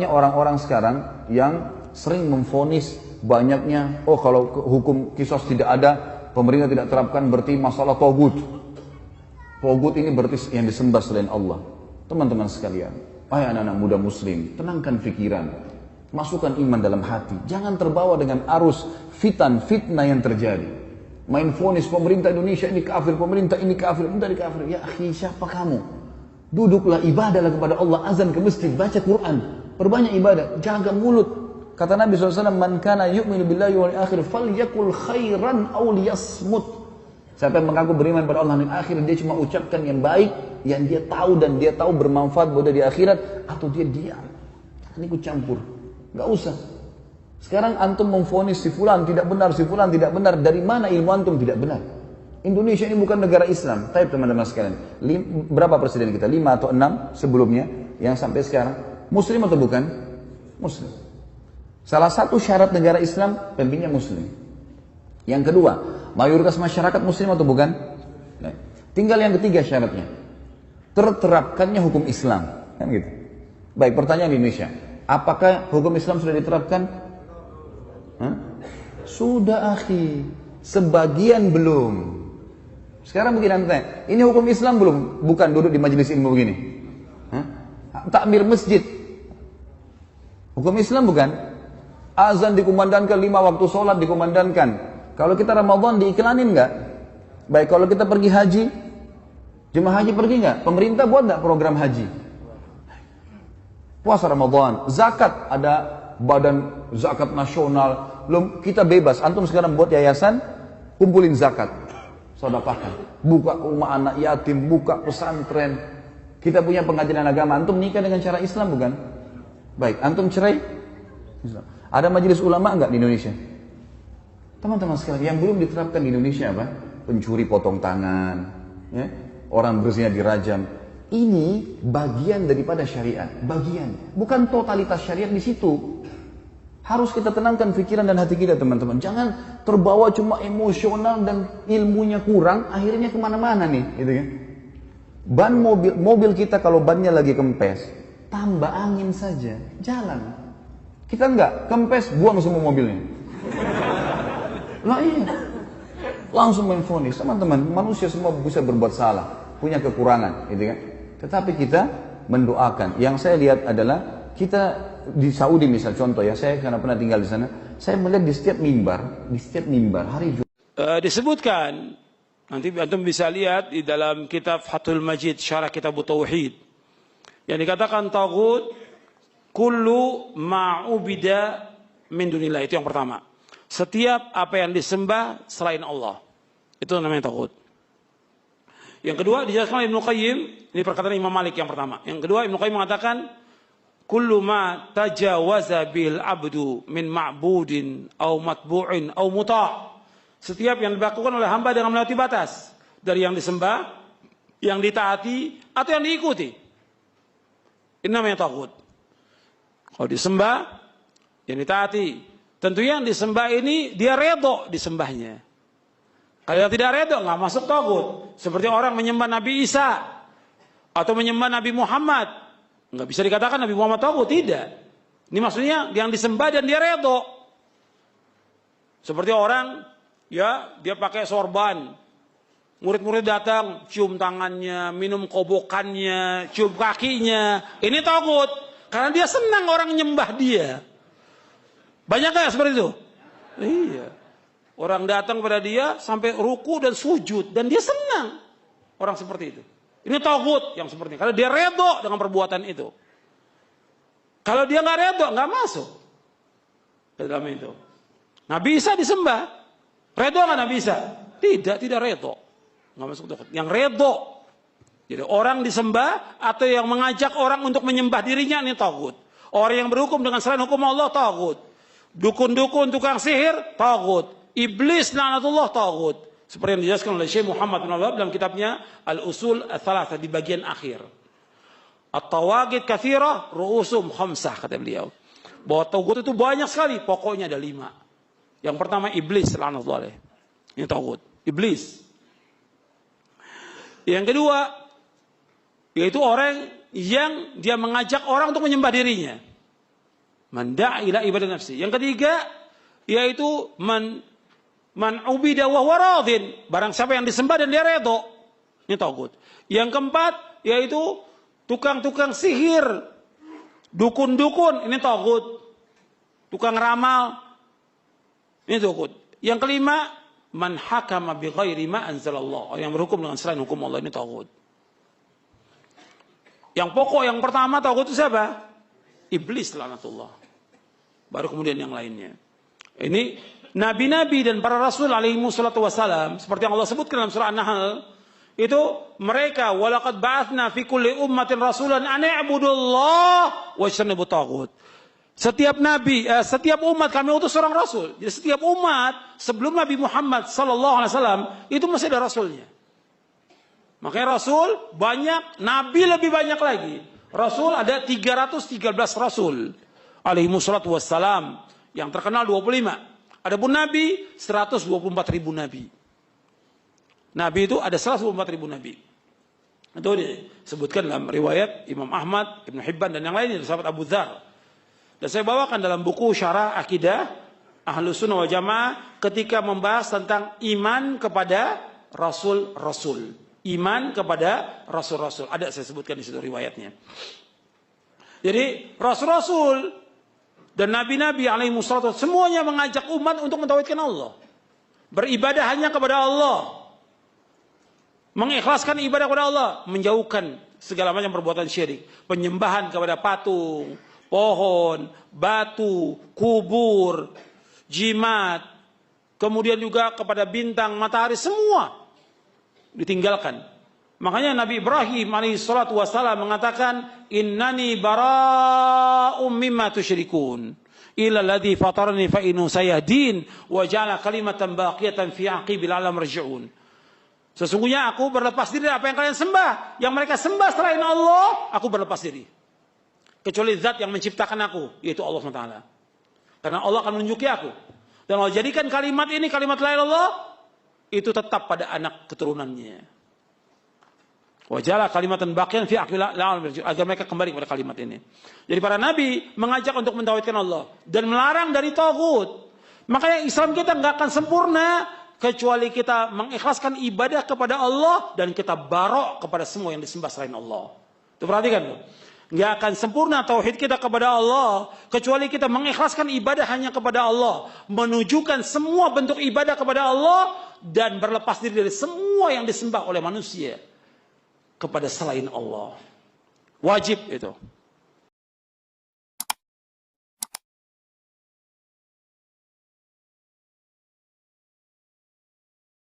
Orang-orang sekarang yang sering memvonis banyaknya, oh kalau hukum kisos tidak ada, pemerintah tidak terapkan, berarti masalah togut. Togut ini berarti yang disembah selain Allah. Teman-teman sekalian, wahai anak-anak muda muslim, tenangkan pikiran, masukkan iman dalam hati, jangan terbawa dengan arus fitnah yang terjadi. Main vonis pemerintah Indonesia ini kafir, pemerintah ini kafir, pemerintah ini kafir. Ya akhi, siapa kamu? Duduklah, ibadahlah kepada Allah, azan ke masjid, baca Quran, perbanyak ibadah, jaga mulut. Kata Nabi SAW, man kana yu'minu billahi wal akhir falyakul khairan aw liyasmut. Siapa yang mengaku beriman pada Allah dan akhir, dia cuma ucapkan yang baik, yang dia tahu dan dia tahu bermanfaat buat dia di akhirat, atau dia diam. Jangan ikut campur, nggak usah. Sekarang antum memvonis si fulan tidak benar, si fulan tidak benar. Dari mana ilmu antum tidak benar? Indonesia ini bukan negara Islam. Tapi teman-teman sekalian, berapa presiden kita? 5 atau 6 sebelumnya yang sampai sekarang Muslim atau bukan? Muslim. Salah satu syarat negara Islam pemimpinnya Muslim. Yang kedua, mayoritas masyarakat Muslim atau bukan? Nah, tinggal yang ketiga syaratnya, terterapkannya hukum Islam, kan gitu. Baik, pertanyaan di Indonesia, apakah hukum Islam sudah diterapkan? Hah? Sudah akhi, sebagian belum. Sekarang begini anda tanya, ini hukum Islam belum? Bukan duduk di majelis ilmu begini. Hah? Takbir masjid, hukum Islam bukan? Azan dikumandangkan, 5 waktu sholat dikumandangkan. Kalau kita Ramadan diiklanin nggak? Baik, kalau kita pergi haji, jemaah haji pergi nggak? Pemerintah buat nggak program haji? Puasa Ramadan, zakat, ada badan zakat nasional. Kita bebas, antum sekarang buat yayasan, kumpulin zakat, sedekahkan, buka rumah anak yatim, buka pesantren. Kita punya pengajian agama, antum nikah dengan cara Islam bukan? Baik, antum cerai Islam. Ada majelis ulama enggak di Indonesia? Teman-teman sekalian, yang belum diterapkan di Indonesia apa? Pencuri potong tangan, ya? Orang berzina dirajam. Ini bagian daripada syariat, bagian, bukan totalitas syariat di situ. Harus kita tenangkan pikiran dan hati kita, teman-teman. Jangan terbawa cuma emosional dan ilmunya kurang, akhirnya kemana-mana nih, gitu kan? Ban mobil kita kalau bannya lagi kempes, tambah angin saja, jalan. Kita enggak, kempes, buang semua mobilnya. Nah iya, langsung main vonis. Teman-teman, manusia semua bisa berbuat salah, punya kekurangan, gitu kan? Tetapi kita mendoakan. Yang saya lihat adalah kita di Saudi misal contoh ya, saya karena pernah tinggal di sana, saya melihat di setiap mimbar hari Jumat disebutkan. Nanti antum bisa lihat di dalam kitab Fathul Majid, syarah kitab Tauhid, yang dikatakan taghut kullu ma'ubida min dunillah. Itu yang pertama. Setiap apa yang disembah selain Allah, itu namanya taghut. Yang kedua dijelaskan oleh Ibnu Qayyim, ini perkataan Imam Malik yang pertama. Yang kedua Ibnu Qayyim mengatakan kullu ma tajawaza bil abdu min ma'budin au matbu'in au muta'. Setiap yang dilakukan oleh hamba dengan melewati batas dari yang disembah, yang ditaati atau yang diikuti. Ini namanya taghut. Kalau disembah, yang ditaati. Tentunya yang disembah ini dia redho disembahnya. Kalau yang tidak redho nggak masuk taghut. Seperti orang menyembah Nabi Isa atau menyembah Nabi Muhammad, nggak bisa dikatakan Nabi Muhammad taghut, tidak. Ini maksudnya yang disembah dan dia redho. Seperti orang ya dia pakai sorban, murid-murid datang cium tangannya, minum kobokannya, cium kakinya, ini taghut. Karena dia senang orang nyembah dia. Banyak gak seperti itu? Iya. Orang datang pada dia sampai ruku dan sujud. Dan dia senang. Orang seperti itu. Ini taghut yang seperti ini. Karena dia redho dengan perbuatan itu. Kalau dia gak redho, gak masuk ke dalam itu. Nabi Isa disembah. Redho gak Nabi Isa? Tidak redho. Gak masuk taghut. Yang redho. Jadi orang disembah atau yang mengajak orang untuk menyembah dirinya, ini taghut. Orang yang berhukum dengan selain hukum Allah, taghut. Dukun-dukun, tukang sihir, taghut. Iblis, laknatullah, taghut. Seperti yang dijelaskan oleh Syekh Muhammad bin Abdul Wahhab dalam kitabnya Al-Usul Ats-Tsalatsah di bagian akhir. At-tawagid katsirah, ru'usum khamsah, kata beliau. Bahwa taghut itu banyak sekali, pokoknya ada 5. Yang pertama iblis, laknatullah alaih. Ini taghut, iblis. Yang kedua, yaitu orang yang dia mengajak orang untuk menyembah dirinya. Man da'a ila ibadah nafsi. Yang ketiga yaitu man ubida wa huwa radin. Barang siapa yang disembah dan dia redha. Ini tagut. Yang keempat yaitu tukang-tukang sihir, dukun-dukun, ini tagut. Tukang ramal, ini tagut. Yang kelima, man hakama bi ghairi ma anzalallah. Yang berhukum dengan selain hukum Allah, ini tagut. Yang pokok yang pertama tagut itu siapa? Iblis laknatullah. Baru kemudian yang lainnya. Ini nabi-nabi dan para rasul alaihi wassalatu wassalam, seperti yang Allah sebutkan dalam surah An-Nahl, itu mereka walaqad ba'atsna fi kulli ummatin rasulan an i'budullah wajtanibu taghut. Setiap nabi, setiap umat kami utus seorang rasul. Jadi setiap umat sebelum Nabi Muhammad sallallahu alaihi wasallam itu masih ada rasulnya. Makanya rasul banyak, nabi lebih banyak lagi. Rasul ada 313 rasul alaihi wassalatu wassalam, yang terkenal 25. Adapun nabi 124.000 nabi. Nabi itu ada 124.000 nabi. Itu disebutkan dalam riwayat Imam Ahmad, Ibnu Hibban dan yang lainnya, sahabat Abu Dzar. Dan saya bawakan dalam buku Syarah Akidah Ahlus Sunnah wal Jamaah ketika membahas tentang iman kepada rasul-rasul. Iman kepada rasul-rasul. Ada saya sebutkan di situ riwayatnya. Jadi rasul-rasul dan nabi-nabi alaihi wassalatu semuanya mengajak umat untuk mentauhidkan Allah. Beribadah hanya kepada Allah. Mengikhlaskan ibadah kepada Allah, menjauhkan segala macam perbuatan syirik, penyembahan kepada patung, pohon, batu, kubur, jimat, kemudian juga kepada bintang, matahari, semua ditinggalkan. Makanya Nabi Ibrahim alaihissalatu wassalam mengatakan, innani bara'um mimma tusyrikun illa alladhi fatarani fa innahu sayahdin wa ja'ala kalimatan baqiyatan fi aqibil alam marji'un. Sesungguhnya aku berlepas diri dari apa yang kalian sembah. Yang mereka sembah selain Allah, aku berlepas diri. Kecuali zat yang menciptakan aku, yaitu Allah SWT. Karena Allah akan menunjuki aku. Dan Allah jadikan kalimat ini, kalimat la ilaha illallah, itu tetap pada anak keturunannya. Wajala kalimatan baqiyan fi aqil agar mereka kembali kepada kalimat ini. Jadi para nabi mengajak untuk mentauhidkan Allah dan melarang dari taghut. Makanya Islam kita nggak akan sempurna kecuali kita mengikhlaskan ibadah kepada Allah dan kita barok kepada semua yang disembah selain Allah. Itu perhatikan. Nggak akan sempurna tauhid kita kepada Allah kecuali kita mengikhlaskan ibadah hanya kepada Allah, menunjukkan semua bentuk ibadah kepada Allah dan berlepas diri dari semua yang disembah oleh manusia kepada selain Allah. Wajib itu.